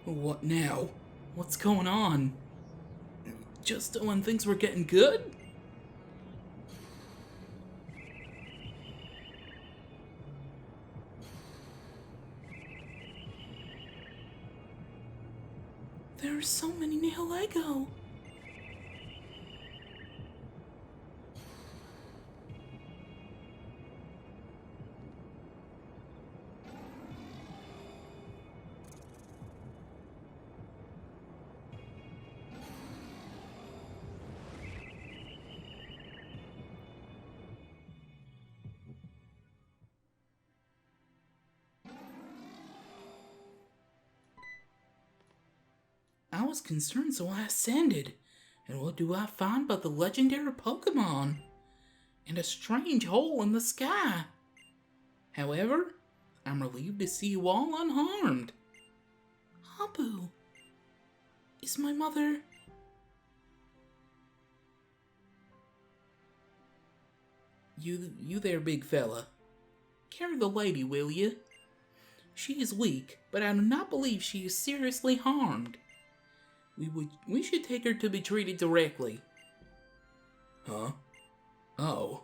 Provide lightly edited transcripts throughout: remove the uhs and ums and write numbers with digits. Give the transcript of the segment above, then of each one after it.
What now? What's going on? Just when things were getting good? There are so many nail Lego. I was concerned, so I ascended. And what do I find but the legendary Pokémon? And a strange hole in the sky. However, I'm relieved to see you all unharmed. Abu, is my mother... You there, big fella. Carry the lady, will you? She is weak, but I do not believe she is seriously harmed. We should take her to be treated directly. Huh? Oh.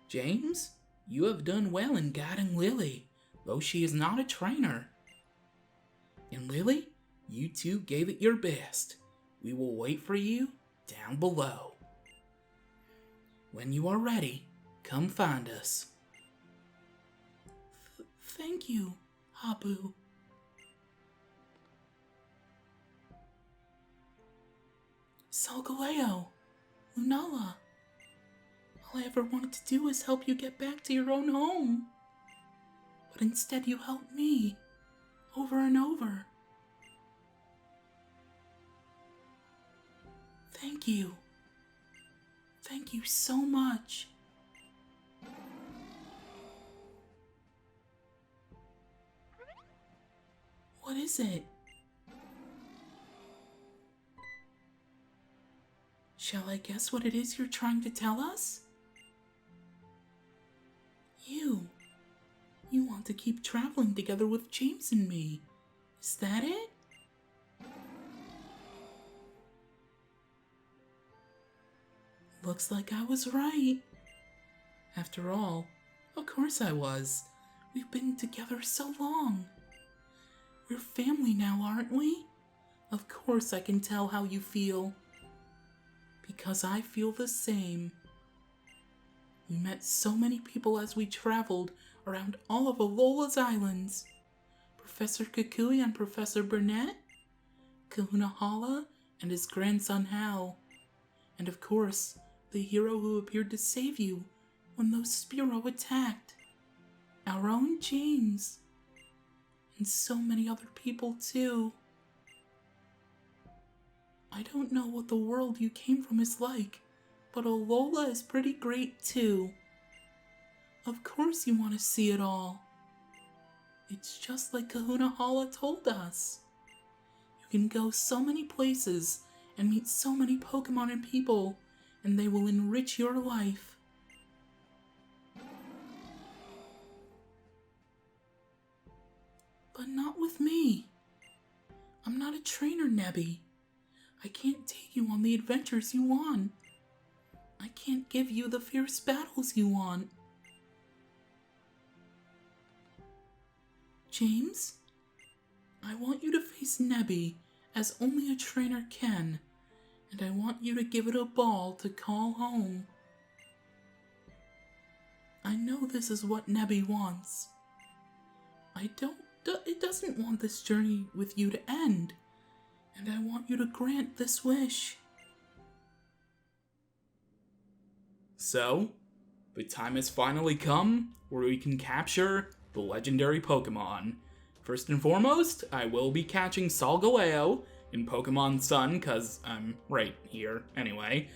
James, you have done well in guiding Lily, though she is not a trainer. And Lily, you two gave it your best. We will wait for you down below. When you are ready, come find us. Thank you, Abu. Solgaleo, Lunala. All I ever wanted to do is help you get back to your own home. But instead you helped me, over and over. Thank you. Thank you so much. What is it? Shall I guess what it is you're trying to tell us? You want to keep traveling together with James and me. Is that it? Looks like I was right. After all, of course I was. We've been together so long. We're family now, aren't we? Of course I can tell how you feel. Because I feel the same. We met so many people as we traveled around all of Alola's islands. Professor Kukui and Professor Burnett, Kahuna Hala and his grandson Hal, and of course, the hero who appeared to save you when those Spearow attacked. Our own James. And so many other people too. I don't know what the world you came from is like, but Alola is pretty great too. Of course you want to see it all. It's just like Kahuna Hala told us. You can go so many places and meet so many Pokemon and people, and they will enrich your life. But not with me. I'm not a trainer, Nebby. I can't take you on the adventures you want. I can't give you the fierce battles you want. James, I want you to face Nebby as only a trainer can, and I want you to give it a ball to call home. I know this is what Nebby wants. It doesn't want this journey with you to end, and I want you to grant this wish. So, the time has finally come where we can capture the legendary Pokemon. First and foremost, I will be catching Solgaleo in Pokemon Sun, cause I'm right here anyway.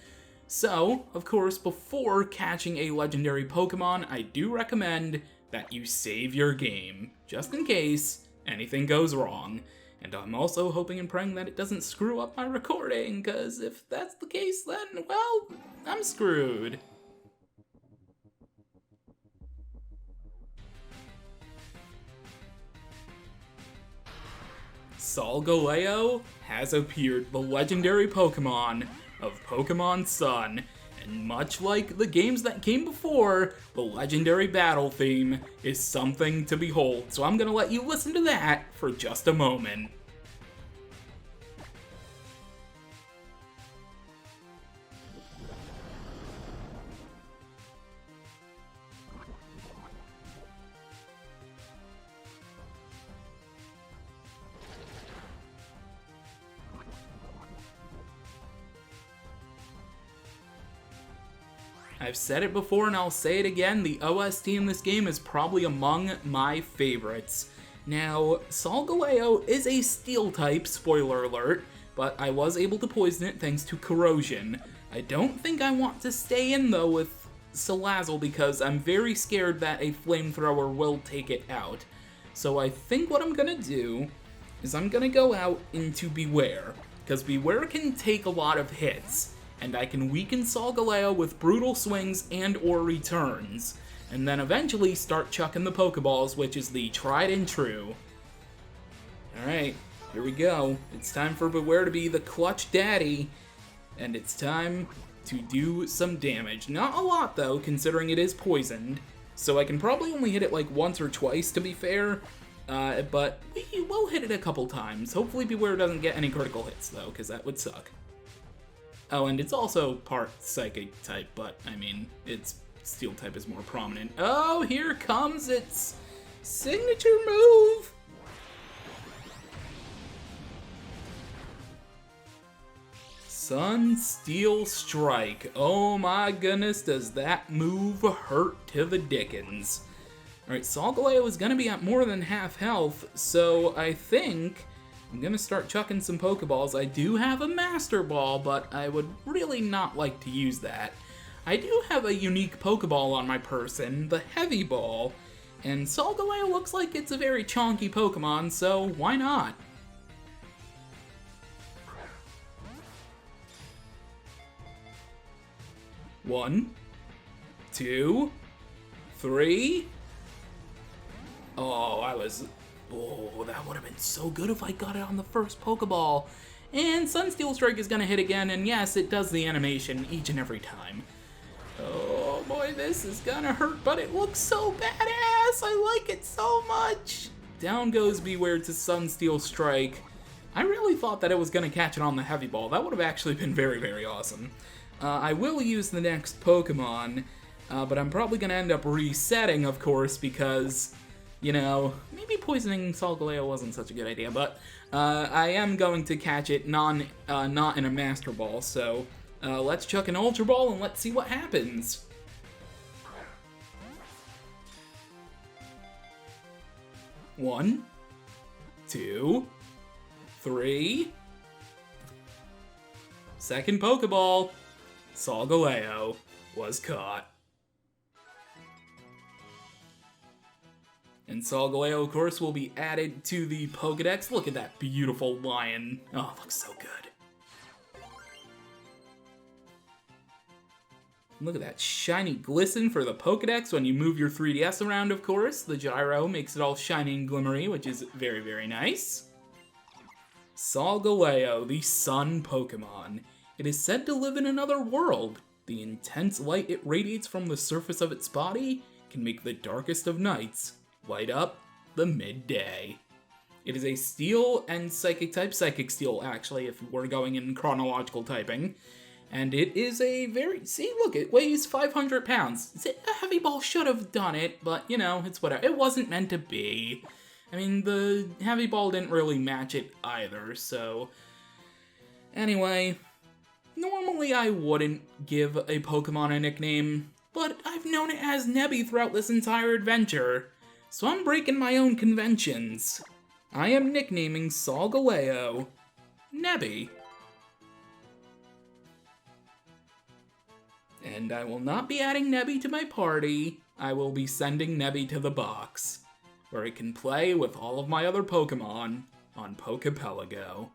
So, of course, before catching a legendary Pokemon, I do recommend that you save your game, just in case anything goes wrong. And I'm also hoping and praying that it doesn't screw up my recording, cause if that's the case, then, well, I'm screwed. Solgaleo has appeared, the legendary Pokemon of Pokemon Sun. And much like the games that came before, the legendary battle theme is something to behold. So I'm gonna let you listen to that for just a moment. I've said it before and I'll say it again, the OST in this game is probably among my favorites. Now, Solgaleo is a steel type, spoiler alert, but I was able to poison it thanks to corrosion. I don't think I want to stay in though with Salazzle because I'm very scared that a flamethrower will take it out. So I think what I'm gonna do is I'm gonna go out into Beware, because Beware can take a lot of hits. And I can weaken Solgaleo with brutal swings and or returns, and then eventually start chucking the Pokeballs, which is the tried and true. Alright, here we go. It's time for Beware to be the clutch daddy, and it's time to do some damage. Not a lot though, considering it is poisoned, so I can probably only hit it like once or twice to be fair, but we will hit it a couple times. Hopefully Beware doesn't get any critical hits though, because that would suck. Oh, and it's also part Psychic type, but, I mean, its Steel type is more prominent. Oh, here comes its signature move! Sun Steel Strike. Oh my goodness, does that move hurt to the dickens. Alright, Solgaleo is gonna be at more than half health, so I think I'm gonna start chucking some Pokeballs. I do have a Master Ball, but I would really not like to use that. I do have a unique Pokeball on my person, the Heavy Ball, and Solgaleo looks like it's a very chonky Pokemon, so why not? One, two, three. Oh, that would have been so good if I got it on the first Pokeball. And Sunsteel Strike is gonna hit again, and yes, it does the animation each and every time. Oh boy, this is gonna hurt, but it looks so badass! I like it so much! Down goes Beware to Sunsteel Strike. I really thought that it was gonna catch it on the Heavy Ball. That would have actually been very, very awesome. I will use the next Pokemon, but I'm probably gonna end up resetting, of course, because, you know, maybe poisoning Solgaleo wasn't such a good idea, but I am going to catch it not in a Master Ball, so let's chuck an Ultra Ball and let's see what happens. One, two, three. Second Pokeball. Solgaleo was caught. And Solgaleo, of course, will be added to the Pokedex. Look at that beautiful lion. Oh, it looks so good. Look at that shiny glisten for the Pokedex when you move your 3DS around, of course. The gyro makes it all shiny and glimmery, which is very, very nice. Solgaleo, the Sun Pokemon. It is said to live in another world. The intense light it radiates from the surface of its body can make the darkest of nights light up the midday. It is a Steel and Psychic type, Psychic Steel actually, if we're going in chronological typing. And it is a very, see, look, it weighs 500 pounds. A Heavy Ball should have done it, but, you know, it's whatever. It wasn't meant to be. I mean, the Heavy Ball didn't really match it either, so... Anyway, normally I wouldn't give a Pokemon a nickname, but I've known it as Nebby throughout this entire adventure, so I'm breaking my own conventions. I am nicknaming Solgaleo Nebby. And I will not be adding Nebby to my party. I will be sending Nebby to the box, where it can play with all of my other Pokemon on Pokepelago.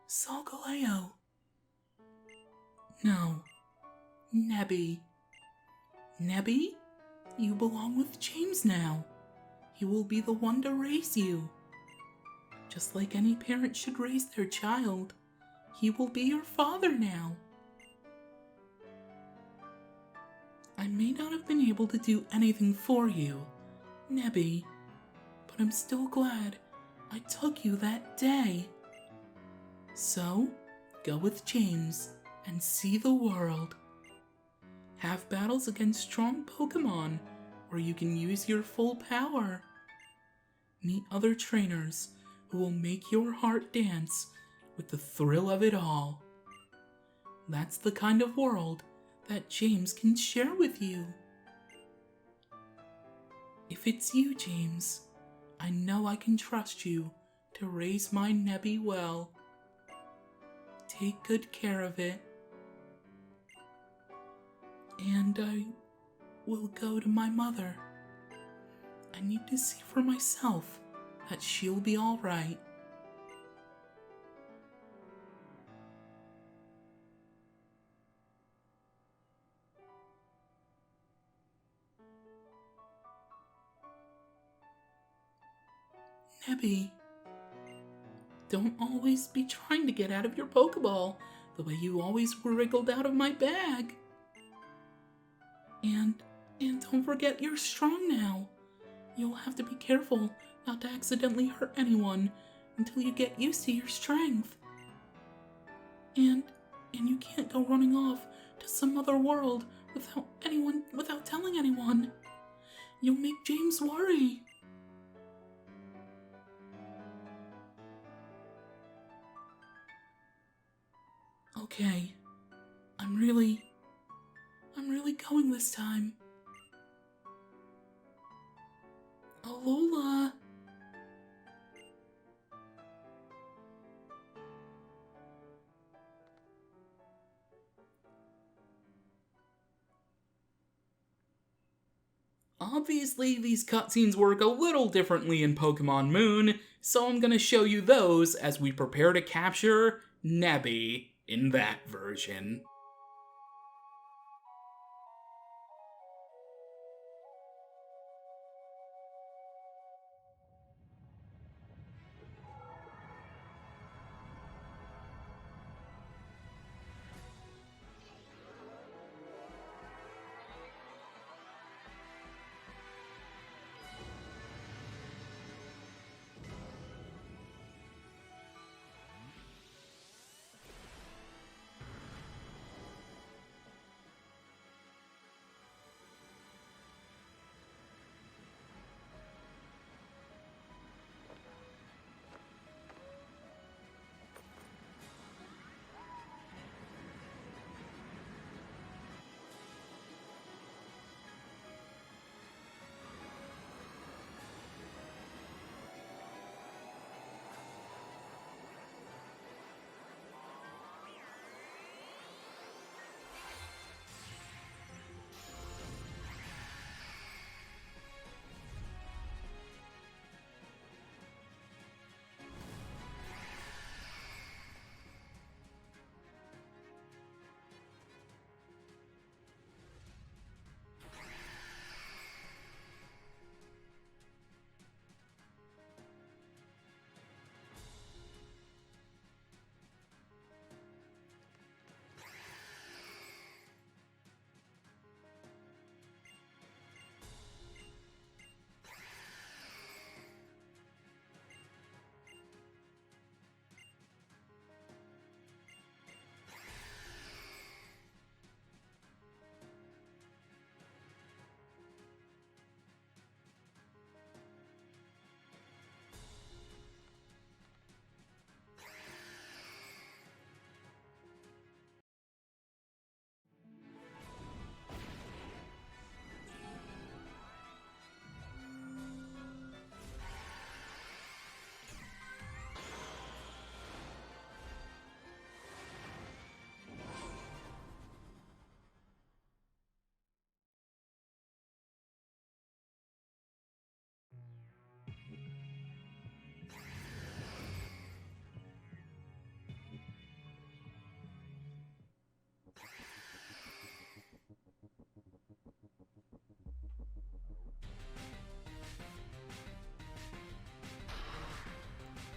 Solgaleo. No, Nebby. Nebby, you belong with James now. He will be the one to raise you. Just like any parent should raise their child, he will be your father now. I may not have been able to do anything for you, Nebby, but I'm still glad I took you that day. So, go with James and see the world. Have battles against strong Pokémon where you can use your full power. Meet other trainers who will make your heart dance with the thrill of it all. That's the kind of world that James can share with you. If it's you, James, I know I can trust you to raise my Nebby well. Take good care of it. And I will go to my mother. I need to see for myself that she'll be all right. Nebby, don't always be trying to get out of your Pokeball the way you always wriggled out of my bag. And don't forget you're strong now. You'll have to be careful not to accidentally hurt anyone until you get used to your strength. And you can't go running off to some other world without telling anyone. You'll make James worry. Okay, I'm really going this time. Alola! Obviously, these cutscenes work a little differently in Pokemon Moon, so I'm gonna show you those as we prepare to capture Nebby in that version.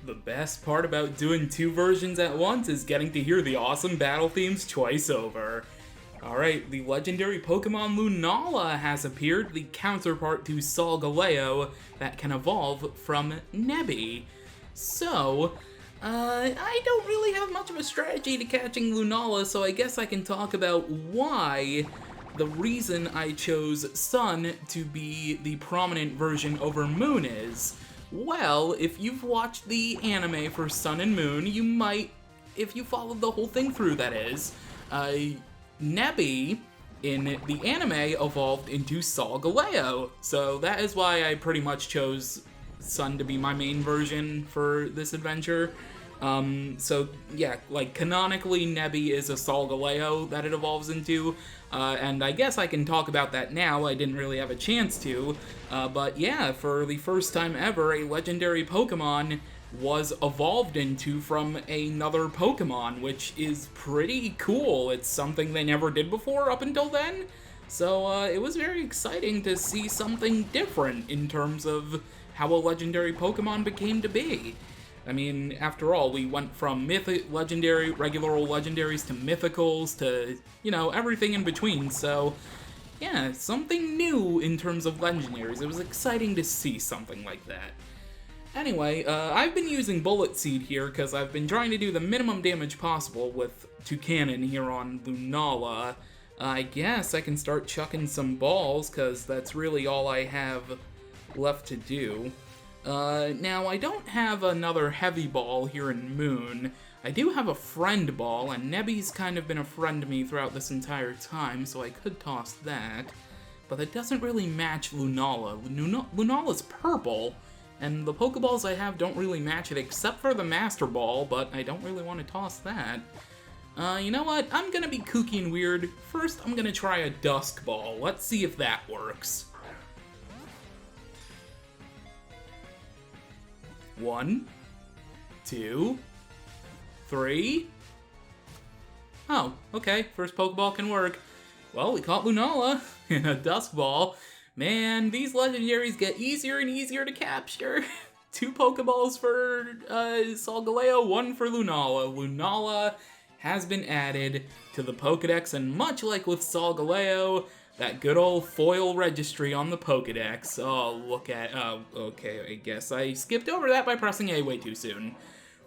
The best part about doing two versions at once is getting to hear the awesome battle themes twice over. Alright, the legendary Pokemon Lunala has appeared, the counterpart to Solgaleo that can evolve from Nebby. So, I don't really have much of a strategy to catching Lunala, so I guess I can talk about why the reason I chose Sun to be the prominent version over Moon is. Well, if you've watched the anime for Sun and Moon, you might, if you followed the whole thing through, that is, Nebby in the anime evolved into Solgaleo, so that is why I pretty much chose Sun to be my main version for this adventure. So yeah, like canonically Nebby is a Solgaleo that it evolves into, and I guess I can talk about that now. I didn't really have a chance to, but yeah, for the first time ever, a legendary Pokemon was evolved into from another Pokemon, which is pretty cool. It's something they never did before up until then, so it was very exciting to see something different in terms of how a legendary Pokemon became to be. I mean, after all, we went from legendary, regular old legendaries to mythicals to, you know, everything in between, so yeah, something new in terms of legendaries. It was exciting to see something like that. Anyway, I've been using Bullet Seed here because I've been trying to do the minimum damage possible with Toucanon here on Lunala. I guess I can start chucking some balls because that's really all I have left to do. Now, I don't have another heavy ball here in Moon. I do have a friend ball, and Nebby's kind of been a friend to me throughout this entire time, so I could toss that. But it doesn't really match Lunala. Lunala's purple, and the Pokeballs I have don't really match it except for the Master Ball, but I don't really want to toss that. You know what? I'm gonna be kooky and weird. First, I'm gonna try a Dusk Ball. Let's see if that works. 1, 2, 3. Oh, okay, first Pokeball can work. Well, we caught Lunala in a Dusk Ball. Man, these legendaries get easier and easier to capture. 2 Pokeballs for Solgaleo, 1 for Lunala. Lunala has been added to the Pokedex, and much like with Solgaleo, that good old foil registry on the Pokedex. Oh, look at, oh, okay, I guess I skipped over that by pressing A way too soon.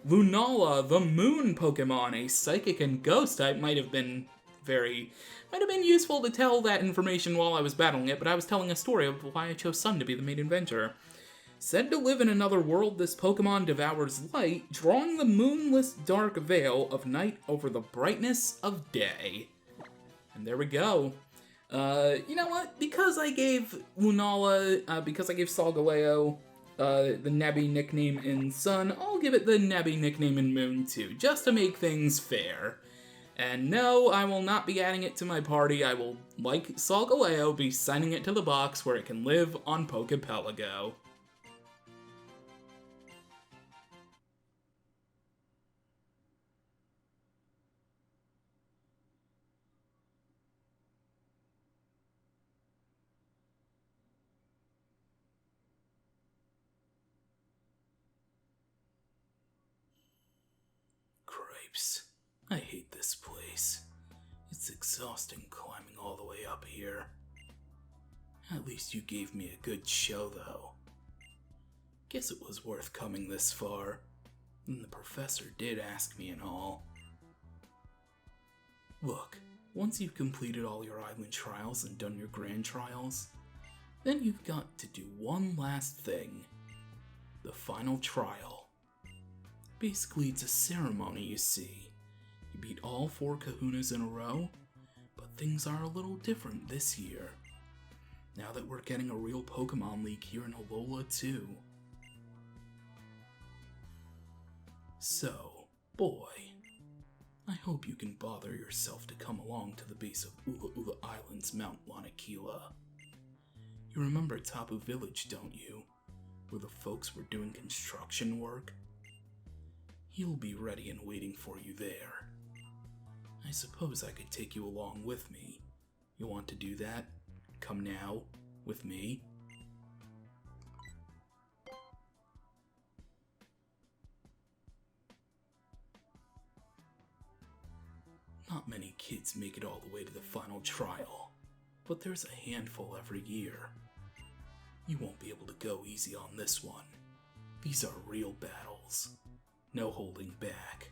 Lunala, the Moon Pokemon, a Psychic and Ghost type, might have been useful to tell that information while I was battling it, but I was telling a story of why I chose Sun to be the main adventure. Said to live in another world, this Pokemon devours light, drawing the moonless dark veil of night over the brightness of day. And there we go. You know what? Because I gave Lunala, because I gave Solgaleo the Nebby nickname in Sun, I'll give it the Nebby nickname in Moon too, just to make things fair. And no, I will not be adding it to my party. I will, like Solgaleo, be sending it to the box where it can live on Pokepelago. Cripes. I hate this place. It's exhausting climbing all the way up here. At least you gave me a good show, though. Guess it was worth coming this far. And the professor did ask me and all. Look, once you've completed all your island trials and done your grand trials, then you've got to do one last thing. The final trial. Basically, it's a ceremony, you see. You beat all 4 kahunas in a row, but things are a little different this year. Now that we're getting a real Pokemon League here in Alola too. So, boy, I hope you can bother yourself to come along to the base of Ula Ula Island's Mount Lanakila. You remember Tapu Village, don't you? Where the folks were doing construction work? He'll be ready and waiting for you there. I suppose I could take you along with me. You want to do that? Come now, with me? Not many kids make it all the way to the final trial, but there's a handful every year. You won't be able to go easy on this one. These are real battles. No holding back.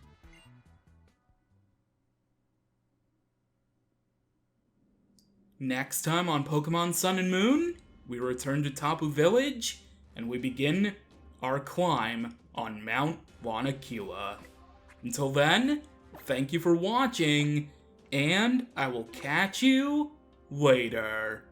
Next time on Pokemon Sun and Moon, we return to Tapu Village, and we begin our climb on Mount Wanakila. Until then, thank you for watching, and I will catch you later.